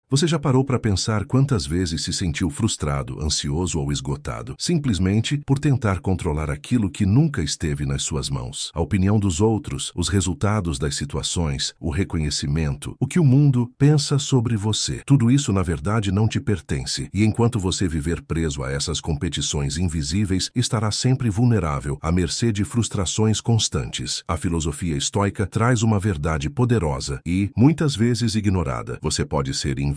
Você já parou para pensar quantas vezes se sentiu frustrado, ansioso ou esgotado, simplesmente por tentar controlar aquilo que nunca esteve nas suas mãos? A opinião dos outros, os resultados das situações, o reconhecimento, o que o mundo pensa sobre você. Tudo isso, na verdade, não te pertence. E enquanto você viver preso a essas competições invisíveis, estará sempre vulnerável, à mercê de frustrações constantes. A filosofia estoica traz uma verdade poderosa e, muitas vezes, ignorada. Você pode ser invencível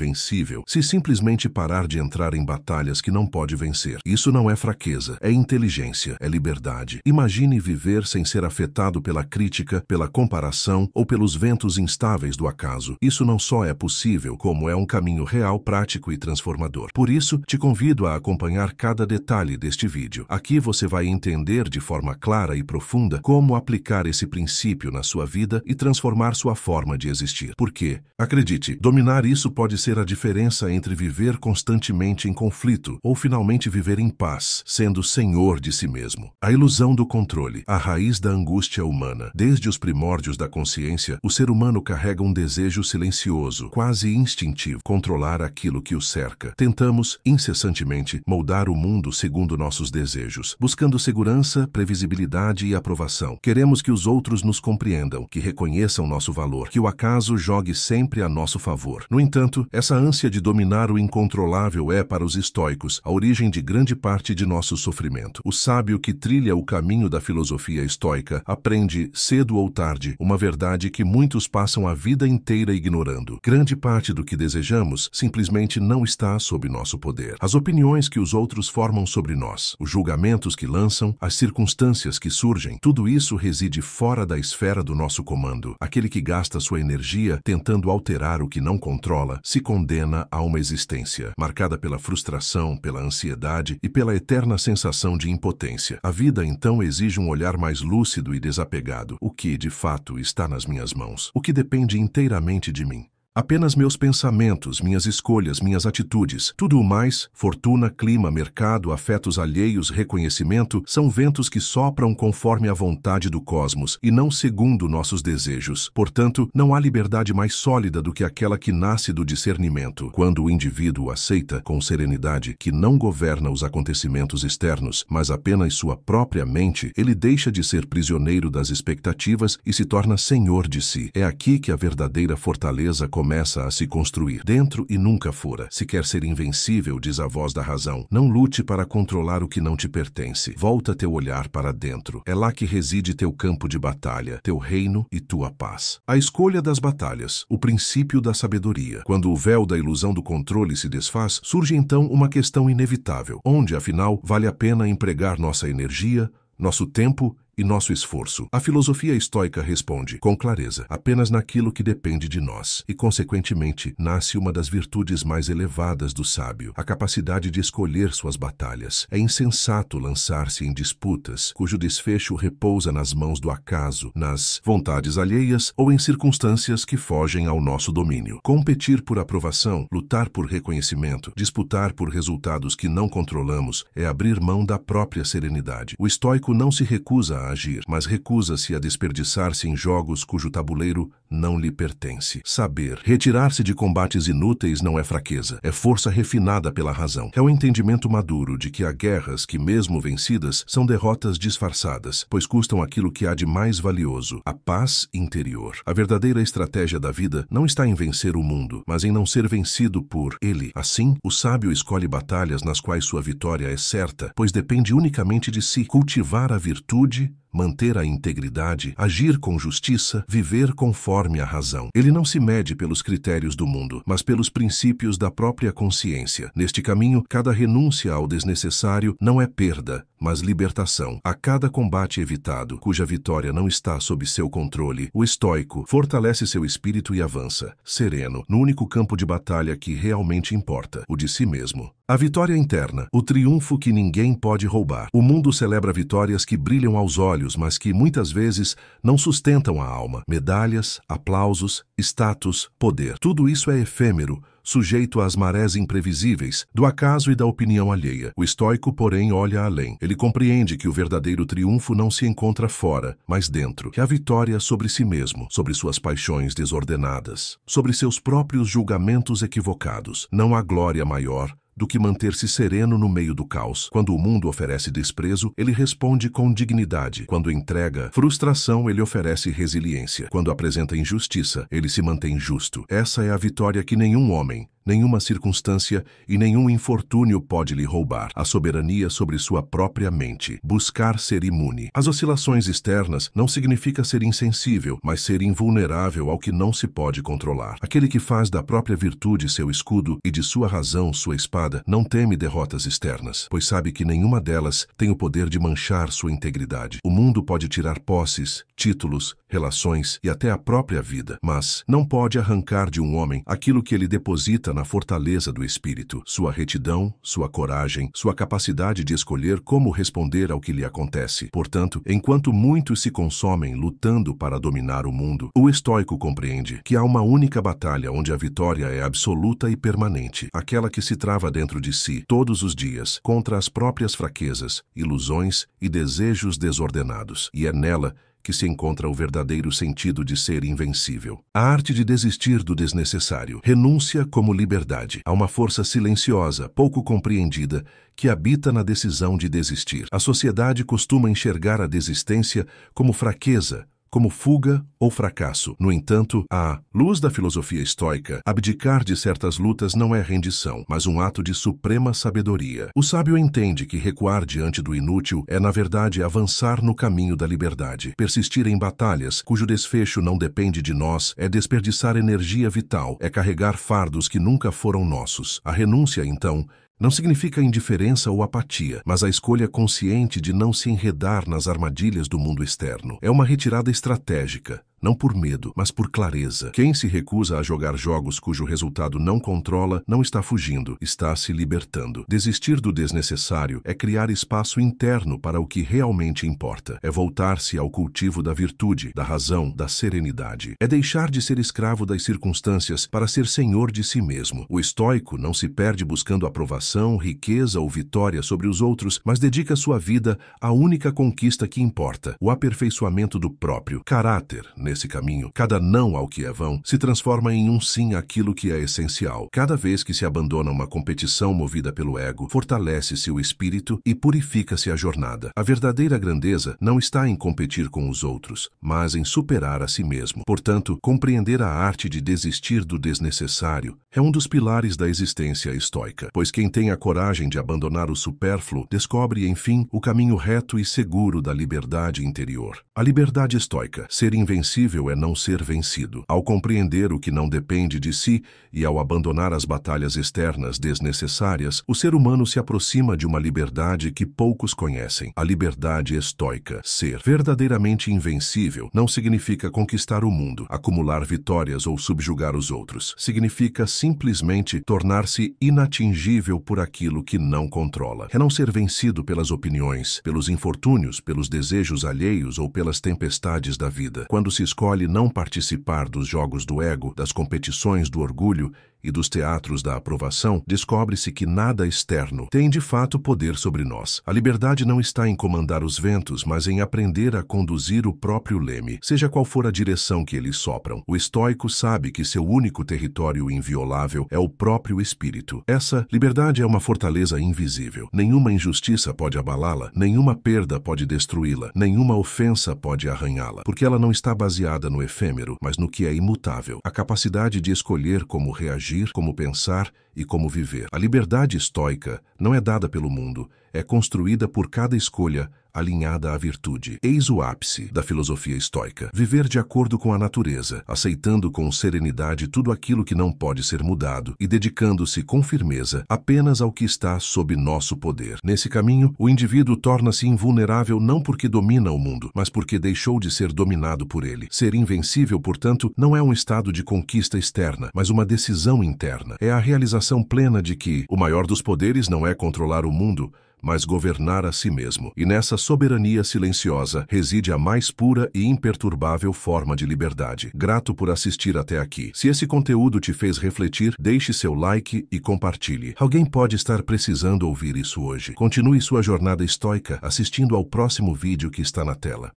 se simplesmente parar de entrar em batalhas que não pode vencer. Isso não é fraqueza, é inteligência, é liberdade. Imagine viver sem ser afetado pela crítica, pela comparação ou pelos ventos instáveis do acaso. Isso não só é possível, como é um caminho real, prático e transformador. Por isso, te convido a acompanhar cada detalhe deste vídeo. Aqui você vai entender de forma clara e profunda como aplicar esse princípio na sua vida e transformar sua forma de existir. Porque, acredite, dominar isso pode ser a diferença entre viver constantemente em conflito ou finalmente viver em paz, sendo senhor de si mesmo. A ilusão do controle, a raiz da angústia humana. Desde os primórdios da consciência, o ser humano carrega um desejo silencioso, quase instintivo, controlar aquilo que o cerca. Tentamos, incessantemente, moldar o mundo segundo nossos desejos, buscando segurança, previsibilidade e aprovação. Queremos que os outros nos compreendam, que reconheçam nosso valor, que o acaso jogue sempre a nosso favor. No entanto, essa ânsia de dominar o incontrolável é, para os estoicos, a origem de grande parte de nosso sofrimento. O sábio que trilha o caminho da filosofia estoica aprende, cedo ou tarde, uma verdade que muitos passam a vida inteira ignorando. Grande parte do que desejamos simplesmente não está sob nosso poder. As opiniões que os outros formam sobre nós, os julgamentos que lançam, as circunstâncias que surgem, tudo isso reside fora da esfera do nosso comando. Aquele que gasta sua energia tentando alterar o que não controla, se condena a uma existência marcada pela frustração, pela ansiedade e pela eterna sensação de impotência. A vida, então, exige um olhar mais lúcido e desapegado. O que, de fato, está nas minhas mãos? O que depende inteiramente de mim? Apenas meus pensamentos, minhas escolhas, minhas atitudes. Tudo o mais, fortuna, clima, mercado, afetos alheios, reconhecimento, são ventos que sopram conforme a vontade do cosmos e não segundo nossos desejos. Portanto, não há liberdade mais sólida do que aquela que nasce do discernimento. Quando o indivíduo aceita, com serenidade, que não governa os acontecimentos externos, mas apenas sua própria mente, ele deixa de ser prisioneiro das expectativas e se torna senhor de si. É aqui que a verdadeira fortaleza começa a se construir, dentro e nunca fora. Se quer ser invencível, diz a voz da razão, não lute para controlar o que não te pertence. Volta teu olhar para dentro. É lá que reside teu campo de batalha, teu reino e tua paz. A escolha das batalhas, o princípio da sabedoria. Quando o véu da ilusão do controle se desfaz, surge então uma questão inevitável. Onde, afinal, vale a pena empregar nossa energia, nosso tempo e nosso esforço? A filosofia estoica responde, com clareza, apenas naquilo que depende de nós. E, consequentemente, nasce uma das virtudes mais elevadas do sábio, a capacidade de escolher suas batalhas. É insensato lançar-se em disputas, cujo desfecho repousa nas mãos do acaso, nas vontades alheias ou em circunstâncias que fogem ao nosso domínio. Competir por aprovação, lutar por reconhecimento, disputar por resultados que não controlamos, é abrir mão da própria serenidade. O estoico não se recusa a agir, mas recusa-se a desperdiçar-se em jogos cujo tabuleiro não lhe pertence. Saber retirar-se de combates inúteis não é fraqueza, é força refinada pela razão. É o entendimento maduro de que há guerras que, mesmo vencidas, são derrotas disfarçadas, pois custam aquilo que há de mais valioso, a paz interior. A verdadeira estratégia da vida não está em vencer o mundo, mas em não ser vencido por ele. Assim, o sábio escolhe batalhas nas quais sua vitória é certa, pois depende unicamente de si. Cultivar a virtude, manter a integridade, agir com justiça, viver conforme a razão. Ele não se mede pelos critérios do mundo, mas pelos princípios da própria consciência. Neste caminho, cada renúncia ao desnecessário não é perda, mas libertação. A cada combate evitado, cuja vitória não está sob seu controle, o estoico fortalece seu espírito e avança, sereno, no único campo de batalha que realmente importa, o de si mesmo. A vitória interna, o triunfo que ninguém pode roubar. O mundo celebra vitórias que brilham aos olhos, mas que muitas vezes não sustentam a alma. Medalhas, aplausos, status, poder. Tudo isso é efêmero, sujeito às marés imprevisíveis, do acaso e da opinião alheia. O estoico, porém, olha além. Ele compreende que o verdadeiro triunfo não se encontra fora, mas dentro. Que a vitória sobre si mesmo, sobre suas paixões desordenadas, sobre seus próprios julgamentos equivocados. Não há glória maior do que manter-se sereno no meio do caos. Quando o mundo oferece desprezo, ele responde com dignidade. Quando entrega frustração, ele oferece resiliência. Quando apresenta injustiça, ele se mantém justo. Essa é a vitória que nenhum homem, nenhuma circunstância e nenhum infortúnio pode lhe roubar. A soberania sobre sua própria mente. Buscar ser imune. As oscilações externas não significa ser insensível, mas ser invulnerável ao que não se pode controlar. Aquele que faz da própria virtude seu escudo e de sua razão sua espada, não teme derrotas externas, pois sabe que nenhuma delas tem o poder de manchar sua integridade. O mundo pode tirar posses, títulos, relações e até a própria vida, mas não pode arrancar de um homem aquilo que ele deposita na fortaleza do espírito, sua retidão, sua coragem, sua capacidade de escolher como responder ao que lhe acontece. Portanto, enquanto muitos se consomem lutando para dominar o mundo, o estoico compreende que há uma única batalha onde a vitória é absoluta e permanente, aquela que se trava dentro de si todos os dias contra as próprias fraquezas, ilusões e desejos desordenados, e é nela que se encontra o verdadeiro sentido de ser invencível. A arte de desistir do desnecessário. Renúncia como liberdade. Há uma força silenciosa, pouco compreendida, que habita na decisão de desistir. A sociedade costuma enxergar a desistência como fraqueza, como fuga ou fracasso. No entanto, à luz da filosofia estoica, abdicar de certas lutas não é rendição, mas um ato de suprema sabedoria. O sábio entende que recuar diante do inútil é, na verdade, avançar no caminho da liberdade. Persistir em batalhas, cujo desfecho não depende de nós, é desperdiçar energia vital, é carregar fardos que nunca foram nossos. A renúncia, então, não significa indiferença ou apatia, mas a escolha consciente de não se enredar nas armadilhas do mundo externo. É uma retirada estratégica, não por medo, mas por clareza. Quem se recusa a jogar jogos cujo resultado não controla, não está fugindo, está se libertando. Desistir do desnecessário é criar espaço interno para o que realmente importa. É voltar-se ao cultivo da virtude, da razão, da serenidade. É deixar de ser escravo das circunstâncias para ser senhor de si mesmo. O estoico não se perde buscando aprovação, riqueza ou vitória sobre os outros, mas dedica sua vida à única conquista que importa, o aperfeiçoamento do próprio caráter. Nesse caminho, cada não ao que é vão se transforma em um sim àquilo que é essencial. Cada vez que se abandona uma competição movida pelo ego, fortalece-se o espírito e purifica-se a jornada. A verdadeira grandeza não está em competir com os outros, mas em superar a si mesmo. Portanto, compreender a arte de desistir do desnecessário é um dos pilares da existência estoica, pois quem tem a coragem de abandonar o supérfluo descobre, enfim, o caminho reto e seguro da liberdade interior. A liberdade estoica, ser invencível é não ser vencido. Ao compreender o que não depende de si e ao abandonar as batalhas externas desnecessárias, o ser humano se aproxima de uma liberdade que poucos conhecem. A liberdade estoica. Ser verdadeiramente invencível não significa conquistar o mundo, acumular vitórias ou subjugar os outros. Significa simplesmente tornar-se inatingível por aquilo que não controla. É não ser vencido pelas opiniões, pelos infortúnios, pelos desejos alheios ou pelas tempestades da vida. Quando se escolhe não participar dos jogos do ego, das competições do orgulho e dos teatros da aprovação, descobre-se que nada externo tem de fato poder sobre nós. A liberdade não está em comandar os ventos, mas em aprender a conduzir o próprio leme, seja qual for a direção que eles sopram. O estoico sabe que seu único território inviolável é o próprio espírito. Essa liberdade é uma fortaleza invisível. Nenhuma injustiça pode abalá-la, nenhuma perda pode destruí-la, nenhuma ofensa pode arranhá-la, porque ela não está baseada no efêmero, mas no que é imutável. A capacidade de escolher como reagir, como pensar e como viver. A liberdade estoica não é dada pelo mundo, é construída por cada escolha alinhada à virtude. Eis o ápice da filosofia estoica. Viver de acordo com a natureza, aceitando com serenidade tudo aquilo que não pode ser mudado e dedicando-se com firmeza apenas ao que está sob nosso poder. Nesse caminho, o indivíduo torna-se invulnerável não porque domina o mundo, mas porque deixou de ser dominado por ele. Ser invencível, portanto, não é um estado de conquista externa, mas uma decisão interna. É a realização plena de que o maior dos poderes não é controlar o mundo, mas governar a si mesmo. E nessa soberania silenciosa reside a mais pura e imperturbável forma de liberdade. Grato por assistir até aqui. Se esse conteúdo te fez refletir, deixe seu like e compartilhe. Alguém pode estar precisando ouvir isso hoje. Continue sua jornada estoica assistindo ao próximo vídeo que está na tela.